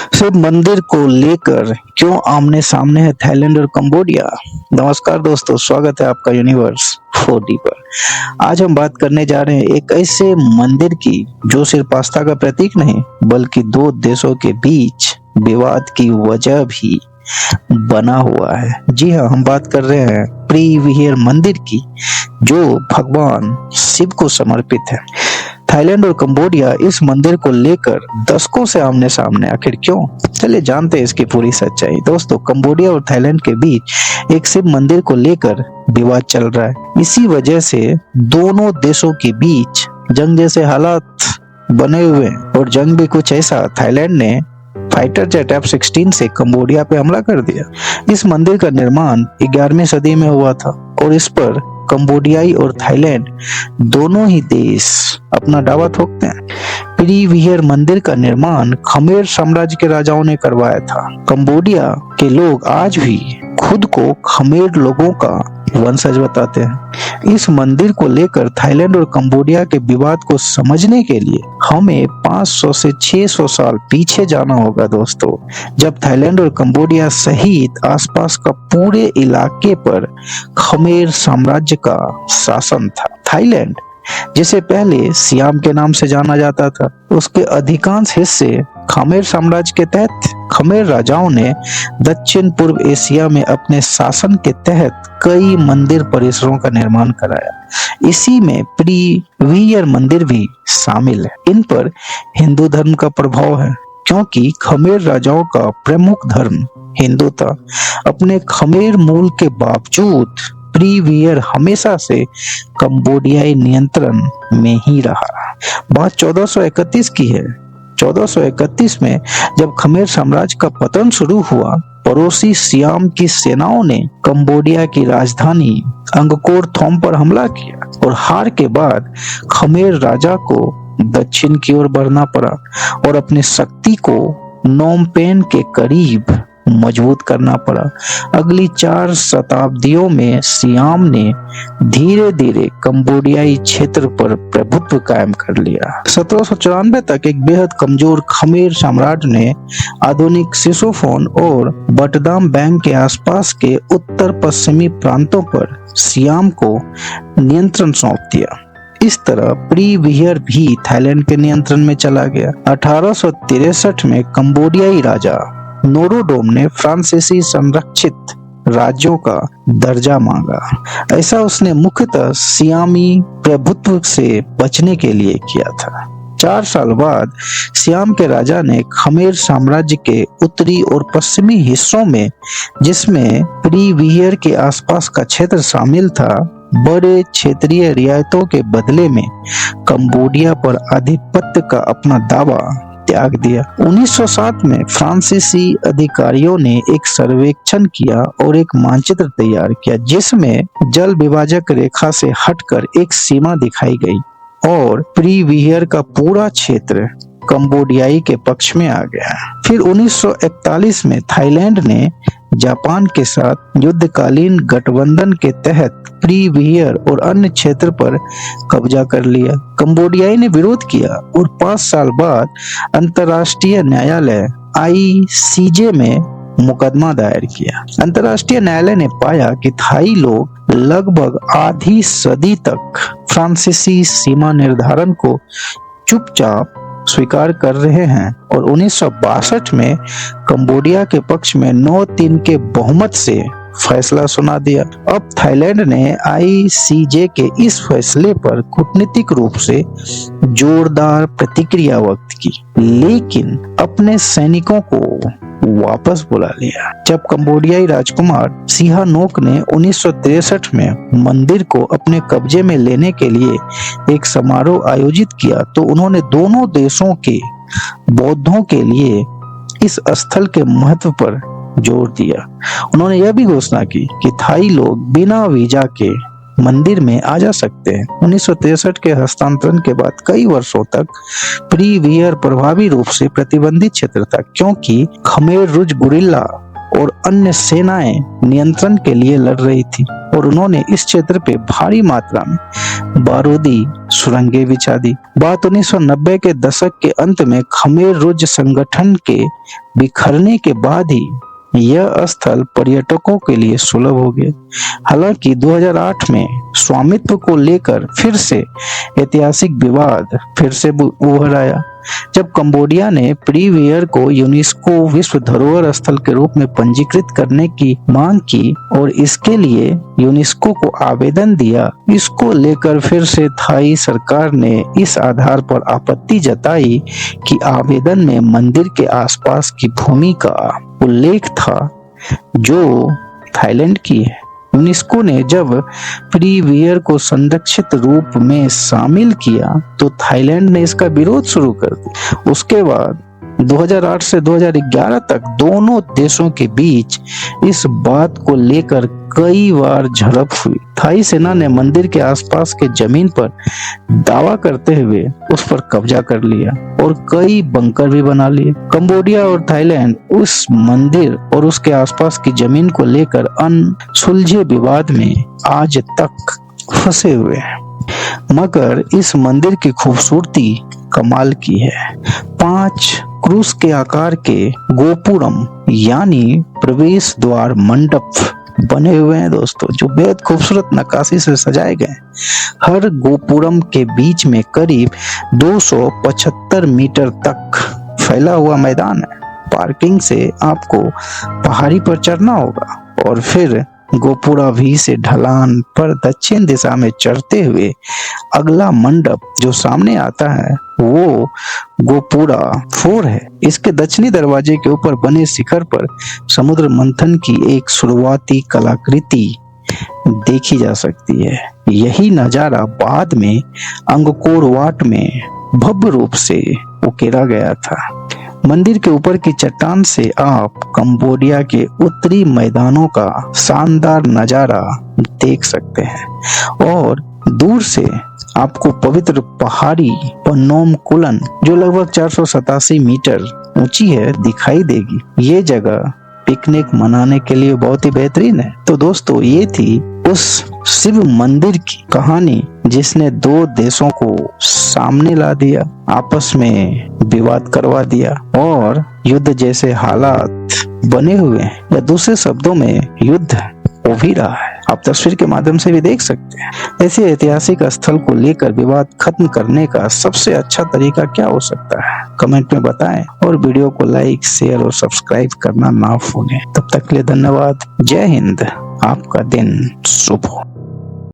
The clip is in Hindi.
शिव मंदिर को लेकर क्यों आमने सामने है थाईलैंड और कंबोडिया। नमस्कार दोस्तों, स्वागत है आपका यूनिवर्स 4D पर। आज हम बात करने जा रहे हैं एक ऐसे मंदिर की जो सिर्फ आस्था का प्रतीक नहीं बल्कि दो देशों के बीच विवाद की वजह भी बना हुआ है। जी हाँ, हम बात कर रहे हैं प्रीवियर मंदिर की जो भगवान शिव को समर्पित है। थाईलैंड और कंबोडिया इस मंदिर को लेकर दशकों से आमने सामने, आखिर क्यों? चलिए जानते हैं इसकी पूरी सच्चाई। दोस्तों, कंबोडिया और थाईलैंड के बीच एक शिव मंदिर को लेकर विवाद चल रहा है। इसी वजह से दोनों देशों के बीच जंग जैसे हालात बने हुए हैं और जंग भी कुछ ऐसा, थाईलैंड ने फाइटर जेट F-16 से कंबोडिया पे हमला कर दिया। इस मंदिर का निर्माण 11वीं सदी में हुआ था और इस पर कंबोडियाई और थाईलैंड दोनों ही देश अपना दावा ठोकते हैं। प्रीवियर मंदिर का निर्माण खमेर साम्राज्य के राजाओं ने करवाया था। कंबोडिया के लोग आज भी खुद को खमेर लोगों का वंशज बताते हैं। इस मंदिर को लेकर थाईलैंड और कंबोडिया के विवाद को समझने के लिए हमें 500 से 600 साल पीछे जाना होगा दोस्तों, जब थाईलैंड और कंबोडिया सहित आसपास का पूरे इलाके पर खमेर साम्राज्य का शासन था। थाईलैंड, जिसे पहले सियाम के नाम से जाना जाता था, उसके अधिकांश हिस्से खमेर साम्राज्य के तहत। खमेर राजाओं ने दक्षिण पूर्व एशिया में अपने शासन के तहत कई मंदिर परिसरों का निर्माण कराया। इसी में प्रीवियर मंदिर भी शामिल है। इन पर हिंदू धर्म का प्रभाव है क्योंकि खमेर राजाओं का प्रमुख धर्म हिंदू था। अपने खमेर मूल के बावजूद प्रीवियर हमेशा से कंबोडियाई नियंत्रण में ही रहा। बात 1431 की है। 1431 में जब खमेर साम्राज्य का पतन शुरू हुआ, पड़ोसी सियाम की सेनाओं ने कंबोडिया की राजधानी अंगकोर थोम पर हमला किया और हार के बाद खमेर राजा को दक्षिण की ओर बढ़ना पड़ा और अपनी शक्ति को नोम पेन के करीब मजबूत करना पड़ा। अगली 4 शताब्दियों में सियाम ने धीरे धीरे कंबोडियाई क्षेत्र पर प्रभुत्व कायम कर लिया। 1794 तक एक बेहद कमजोर खमेर सम्राट ने आधुनिक सिसोफोन और बटदाम बैंक के आसपास के उत्तर पश्चिमी प्रांतों पर सियाम को नियंत्रण सौंप दिया। इस तरह प्रीवियर भी थाईलैंड के नियंत्रण में चला गया। 1863 में कंबोडियाई राजा नोरोडोम ने फ्रांसीसी संरक्षित राज्यों का दर्जा मांगा। ऐसा उसने मुख्यतः सियामी प्रभुत्व से बचने के लिए किया था। 4 साल बाद सियाम के राजा ने खमेर साम्राज्य के उत्तरी और पश्चिमी हिस्सों में, जिसमें प्रीवियर के आसपास का क्षेत्र शामिल था, बड़े क्षेत्रीय रियायतों के बदले में कंबोडिया पर आधिपत्य का अपना दावा त्याग दिया। 1907 में फ्रांसीसी अधिकारियों ने एक सर्वेक्षण किया और एक मानचित्र तैयार किया जिसमें जल विभाजक रेखा से हटकर एक सीमा दिखाई गई और प्रीवियर का पूरा क्षेत्र कंबोडियाई के पक्ष में आ गया। फिर 1941 में थाईलैंड ने जापान के साथ युद्धकालीन गठबंधन के तहत प्रीवियर और अन्य क्षेत्र पर कब्जा कर लिया। कंबोडियाई ने विरोध किया और 5 साल बाद अंतर्राष्ट्रीय न्यायालय ICJ में मुकदमा दायर किया। अंतर्राष्ट्रीय न्यायालय ने पाया कि थाई लोग लगभग आधी सदी तक फ्रांसीसी सीमा निर्धारण को चुपचाप स्वीकार कर रहे हैं और 1962 में कंबोडिया के पक्ष में 9-3 के बहुमत से फैसला सुना दिया। अब थाईलैंड ने ICJ के इस फैसले पर कूटनीतिक रूप से जोरदार प्रतिक्रिया व्यक्त की, लेकिन अपने सैनिकों को वापस बुला लिया। जब कंबोडियाई राजकुमार सिहानोक ने 1963 में मंदिर को अपने कब्जे में लेने के लिए एक समारोह आयोजित किया तो उन्होंने दोनों देशों के बौद्धों के लिए इस स्थल के महत्व पर जोर दिया। उन्होंने यह भी घोषणा की कि थाई लोग बिना वीजा के मंदिर में आ जा सकते हैं। 1963 के हस्तांतरण के बाद कई वर्षों तक प्रीवियर प्रभावी रूप से प्रतिबंधित क्षेत्र था क्योंकि खमेर रुज गुरिल्ला और अन्य सेनाएं नियंत्रण के लिए लड़ रही थी और उन्होंने इस क्षेत्र पे भारी मात्रा में बारूदी सुरंगें बिछा दी। बात 1990 के दशक के अंत में खमेर रुज संगठन के बिखरने के बाद ही यह स्थल पर्यटकों के लिए सुलभ हो गया। हालांकि 2008 में स्वामित्व को लेकर फिर से ऐतिहासिक विवाद फिर से उभर आया, जब कंबोडिया ने प्रीवियर को यूनेस्को विश्व धरोहर स्थल के रूप में पंजीकृत करने की मांग की और इसके लिए यूनेस्को को आवेदन दिया। इसको लेकर फिर से थाई सरकार ने इस आधार पर आपत्ति जताई कि आवेदन में मंदिर के आसपास की भूमि का उल्लेख था जो थाईलैंड की है। यूनेस्को ने जब प्रीवियर को संरक्षित रूप में शामिल किया तो थाईलैंड ने इसका विरोध शुरू कर दिया। उसके बाद 2008 से 2011 तक दोनों देशों के बीच इस बात को लेकर कई बार झड़प हुई। थाई सेना ने मंदिर के आसपास के जमीन पर दावा करते हुए उस पर कब्जा कर लिया और कई बंकर भी बना लिए। कंबोडिया और थाईलैंड उस मंदिर और उसके आसपास की जमीन को लेकर अनसुलझे विवाद में आज तक फंसे हुए हैं। मगर इस मंदिर की खूबसूरती कमाल की है। 5 क्रूस के आकार के गोपुरम यानी प्रवेश द्वार मंडप बने हुए हैं दोस्तों, जो बेहद खूबसूरत नक्काशी से सजाए गए। हर गोपुरम के बीच में करीब 275 मीटर तक फैला हुआ मैदान है। पार्किंग से आपको पहाड़ी पर चढ़ना होगा और फिर गोपुरा भी से ढलान पर दक्षिण दिशा में चढ़ते हुए अगला मंडप जो सामने आता है वो गोपुरा 4 है। इसके दक्षिणी दरवाजे के ऊपर बने शिखर पर समुद्र मंथन की एक शुरुआती कलाकृति देखी जा सकती है। यही नजारा बाद में अंगकोर वाट में भव्य रूप से उकेरा गया था। मंदिर के ऊपर की चट्टान से आप कंबोडिया के उत्तरी मैदानों का शानदार नजारा देख सकते हैं और दूर से आपको पवित्र पहाड़ी पनोम कुलन जो लगभग 487 मीटर ऊंची है दिखाई देगी। ये जगह पिकनिक मनाने के लिए बहुत ही बेहतरीन है। तो दोस्तों ये थी उस शिव मंदिर की कहानी जिसने 2 देशों को सामने ला दिया, आपस में विवाद करवा दिया और युद्ध जैसे हालात बने हुए हैं, या दूसरे शब्दों में युद्ध हो भी रहा है। आप तस्वीर के माध्यम से भी देख सकते हैं। ऐसे ऐतिहासिक स्थल को लेकर विवाद खत्म करने का सबसे अच्छा तरीका क्या हो सकता है, कमेंट में बताएं और वीडियो को लाइक, शेयर और सब्सक्राइब करना ना भूलें। तब तक के लिए धन्यवाद। जय हिंद। आपका दिन शुभ हो।